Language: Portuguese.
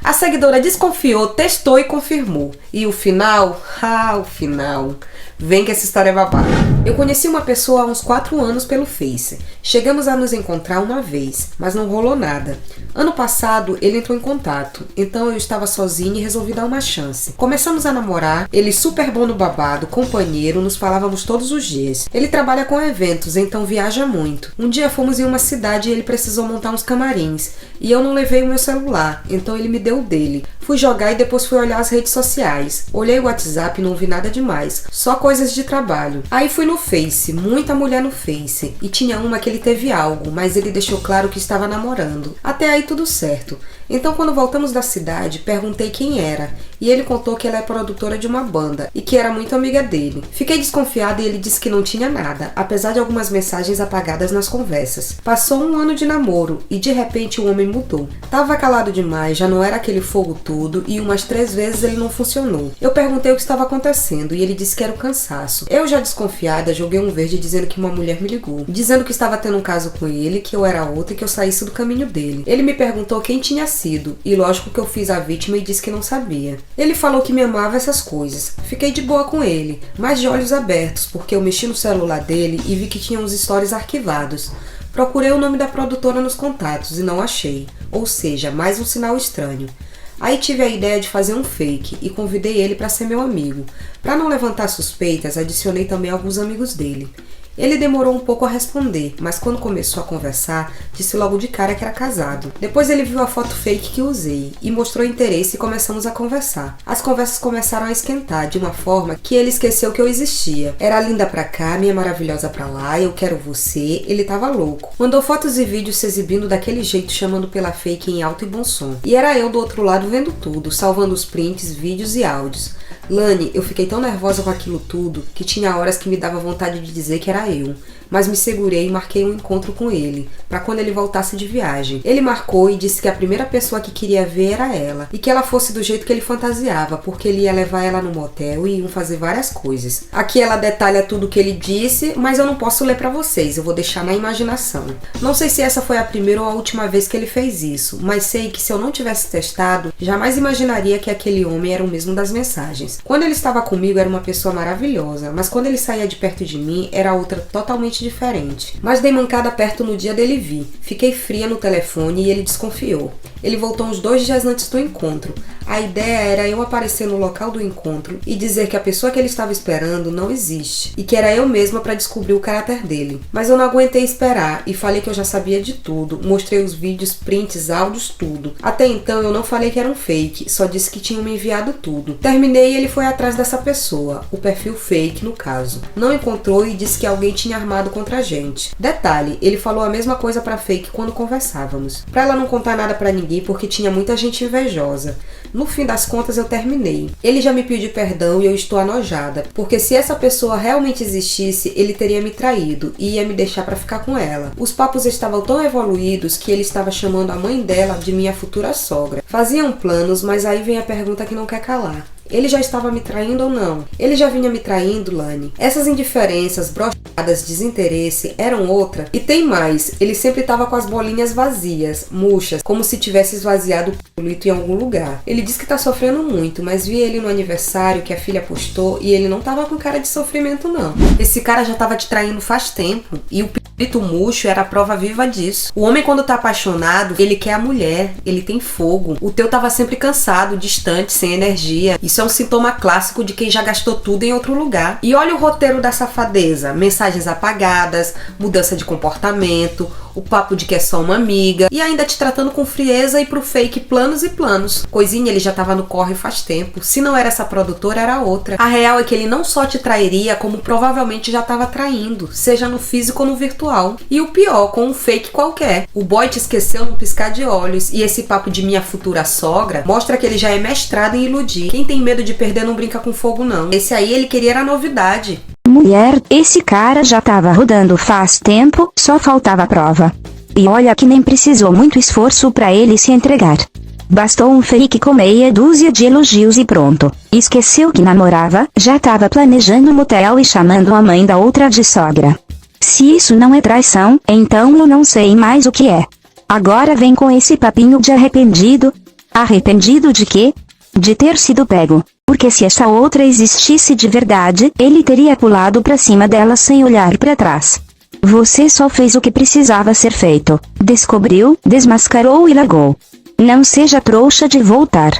A seguidora desconfiou, testou e confirmou. E o final? O final. Vem que essa história é babada. Eu conheci uma pessoa há uns 4 anos pelo Face. Chegamos a nos encontrar uma vez, mas não rolou nada. Ano passado, ele entrou em contato, então eu estava sozinha e resolvi dar uma chance. Começamos a namorar, ele super bom no babado, companheiro, nos falávamos todos os dias. Ele trabalha com eventos, então viaja muito. Um dia fomos em uma cidade e ele precisou montar uns camarins, e eu não levei o meu celular, então ele me deu o dele. Fui jogar e depois fui olhar as redes sociais. Olhei o WhatsApp e não vi nada demais, só coisas de trabalho. Aí fui no Face, muita mulher no Face, e tinha uma que ele teve algo, mas ele deixou claro que estava namorando. Até aí tudo certo. Então quando voltamos da cidade, perguntei quem era, e ele contou que ela é produtora de uma banda, e que era muito amiga dele. Fiquei desconfiada e ele disse que não tinha nada, apesar de algumas mensagens apagadas nas conversas. Passou 1 ano de namoro, e de repente o homem mudou. Tava calado demais, já não era aquele fogo tudo, e umas 3 vezes ele não funcionou. Eu perguntei o que estava acontecendo, e ele disse que era o cansaço. Eu já desconfiada, joguei um verde dizendo que uma mulher me ligou, dizendo que estava tendo um caso com ele, que eu era outra e que eu saísse do caminho dele. Ele me perguntou quem tinha sido, e lógico que eu fiz a vítima e disse que não sabia. Ele falou que me amava, essas coisas. Fiquei de boa com ele, mas de olhos abertos, porque eu mexi no celular dele e vi que tinha uns stories arquivados. Procurei o nome da produtora nos contatos e não achei, ou seja, mais um sinal estranho. Aí tive a ideia de fazer um fake e convidei ele para ser meu amigo. Para não levantar suspeitas, adicionei também alguns amigos dele. Ele demorou um pouco a responder, mas quando começou a conversar, disse logo de cara que era casado. Depois ele viu a foto fake que usei e mostrou interesse e começamos a conversar. As conversas começaram a esquentar de uma forma que ele esqueceu que eu existia. Era linda pra cá, minha maravilhosa pra lá, eu quero você, ele tava louco. Mandou fotos e vídeos se exibindo daquele jeito, chamando pela fake em alto e bom som. E era eu do outro lado vendo tudo, salvando os prints, vídeos e áudios. Lani, eu fiquei tão nervosa com aquilo tudo que tinha horas que me dava vontade de dizer que era eu, mas me segurei e marquei um encontro com ele, para quando ele voltasse de viagem. Ele marcou e disse que a primeira pessoa que queria ver era ela, e que ela fosse do jeito que ele fantasiava, porque ele ia levar ela no motel e iam fazer várias coisas. Aqui ela detalha tudo o que ele disse, mas eu não posso ler para vocês, eu vou deixar na imaginação. Não sei se essa foi a primeira ou a última vez que ele fez isso, mas sei que se eu não tivesse testado, jamais imaginaria que aquele homem era o mesmo das mensagens. Quando ele estava comigo era uma pessoa maravilhosa, mas quando ele saía de perto de mim era outra totalmente diferente. Mas dei mancada perto no dia dele vir. Fiquei fria no telefone e ele desconfiou. Ele voltou uns 2 dias antes do encontro. A ideia era eu aparecer no local do encontro e dizer que a pessoa que ele estava esperando não existe e que era eu mesma para descobrir o caráter dele. Mas eu não aguentei esperar e falei que eu já sabia de tudo. Mostrei os vídeos, prints, áudios, tudo. Até então eu não falei que era um fake, só disse que tinham me enviado tudo. Terminei e ele foi atrás dessa pessoa, o perfil fake no caso. Não encontrou e disse que alguém tinha armado contra a gente. Detalhe, ele falou a mesma coisa pra fake quando conversávamos. Pra ela não contar nada pra ninguém porque tinha muita gente invejosa. No fim das contas eu terminei. Ele já me pediu perdão e eu estou anojada, porque se essa pessoa realmente existisse, ele teria me traído e ia me deixar pra ficar com ela. Os papos estavam tão evoluídos que ele estava chamando a mãe dela de minha futura sogra. Faziam planos, mas aí vem a pergunta que não quer calar. Ele já estava me traindo ou não? Ele já vinha me traindo, Lani? Essas indiferenças, brochadas, desinteresse eram outra. E tem mais, ele sempre estava com as bolinhas vazias, murchas, como se tivesse esvaziado o pirulito em algum lugar. Ele disse que tá sofrendo muito, mas vi ele no aniversário que a filha postou e ele não tava com cara de sofrimento não. Esse cara já tava te traindo faz tempo e o pirulito murcho era a prova viva disso. O homem quando tá apaixonado, ele quer a mulher, ele tem fogo. O teu tava sempre cansado, distante, sem energia. Isso é um sintoma clássico de quem já gastou tudo em outro lugar. E olha o roteiro da safadeza. Mensagens apagadas, mudança de comportamento, o papo de que é só uma amiga e ainda te tratando com frieza e pro fake planos e planos. Coisinha, ele já tava no corre faz tempo. Se não era essa produtora, era outra. A real é que ele não só te trairia, como provavelmente já tava traindo, seja no físico ou no virtual. E o pior, com um fake qualquer. O boy te esqueceu no piscar de olhos e esse papo de minha futura sogra mostra que ele já é mestrado em iludir. Quem tem medo de perder não brinca com fogo não. Esse aí ele queria era novidade. Mulher, esse cara já tava rodando faz tempo, só faltava prova. E olha que nem precisou muito esforço pra ele se entregar. Bastou um fake com meia dúzia de elogios e pronto. Esqueceu que namorava, já tava planejando motel e chamando a mãe da outra de sogra. Se isso não é traição, então eu não sei mais o que é. Agora vem com esse papinho de arrependido. Arrependido de quê? De ter sido pego. Porque se essa outra existisse de verdade, ele teria pulado pra cima dela sem olhar pra trás. Você só fez o que precisava ser feito. Descobriu, desmascarou e largou. Não seja trouxa de voltar.